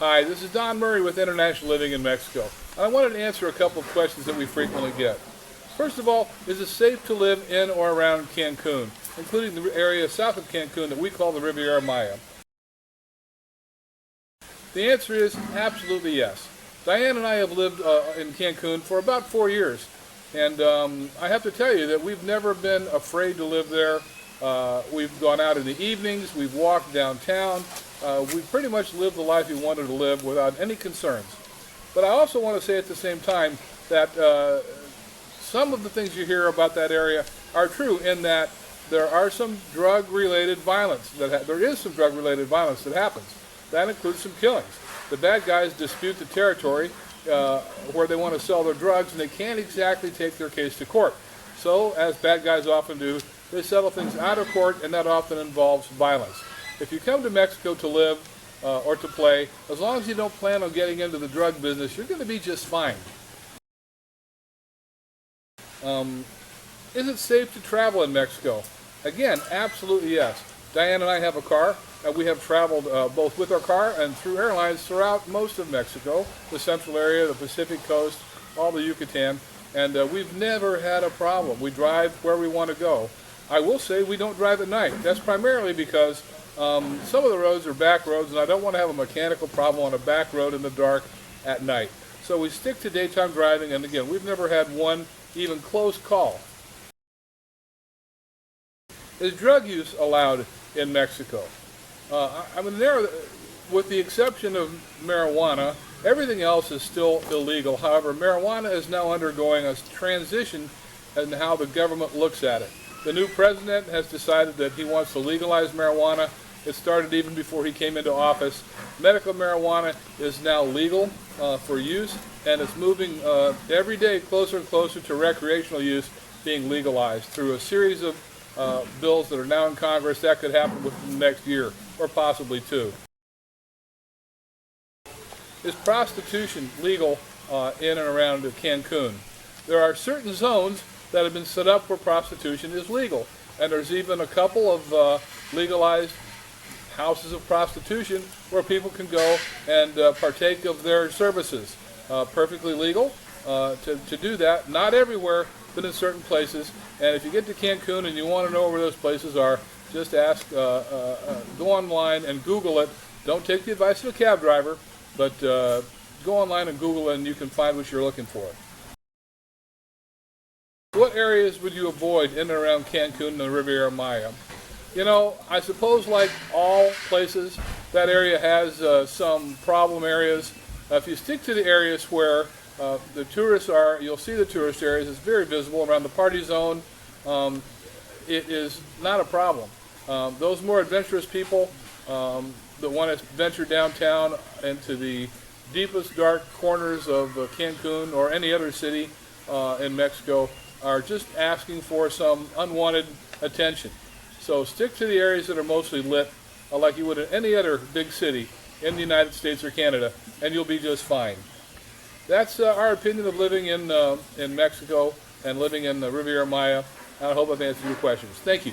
Hi, this is Don Murray with International Living in Mexico. And I wanted to answer a couple of questions that we frequently get. First of all, is it safe to live in or around Cancun, including the area south of Cancun that we call the Riviera Maya? The answer is absolutely yes. Diane and I have lived in Cancun for about 4 years, and I have to tell you that we've never been afraid to live there. We've gone out in the evenings, we've walked downtown, we've pretty much lived the life we wanted to live without any concerns. But I also want to say at the same time that some of the things you hear about that area are true, in that there are some drug-related violence. There is some drug-related violence that happens. That includes some killings. The bad guys dispute the territory where they want to sell their drugs, and they can't exactly take their case to court. So, as bad guys often do, they settle things out of court, and that often involves violence. If you come to Mexico to live or to play, as long as you don't plan on getting into the drug business, you're going to be just fine. Is it safe to travel in Mexico? Again, absolutely yes. Diane and I have a car. We have traveled both with our car and through airlines throughout most of Mexico, the central area, the Pacific coast, all the Yucatan, and we've never had a problem. We drive where we want to go. I will say we don't drive at night. That's primarily because some of the roads are back roads, and I don't want to have a mechanical problem on a back road in the dark at night. So we stick to daytime driving, and again, we've never had one even close call. Is drug use allowed in Mexico? With the exception of marijuana, everything else is still illegal. However, marijuana is now undergoing a transition in how the government looks at it. The new president has decided that he wants to legalize marijuana. It started even before he came into office. Medical marijuana is now legal for use, and it's moving every day closer and closer to recreational use being legalized through a series of bills that are now in Congress. That could happen within the next year, or possibly two. Is prostitution legal in and around Cancun? There are certain zones that have been set up where prostitution is legal, and there's even a couple of legalized houses of prostitution where people can go and partake of their services. Perfectly legal to do that. Not everywhere, but in certain places. And if you get to Cancun and you want to know where those places are, just ask, go online and Google it. Don't take the advice of a cab driver, but go online and Google it, and you can find what you're looking for. What areas would you avoid in and around Cancun and the Riviera Maya? You know, I suppose like all places, that area has some problem areas. If you stick to the areas where the tourists are, you'll see the tourist areas. It's very visible around the party zone. It is not a problem. Those more adventurous people that want to venture downtown into the deepest dark corners of Cancun or any other city in Mexico are just asking for some unwanted attention. So stick to the areas that are mostly lit, like you would in any other big city in the United States or Canada, and you'll be just fine. That's our opinion of living in Mexico and living in the Riviera Maya. I hope I've answered your questions. Thank you.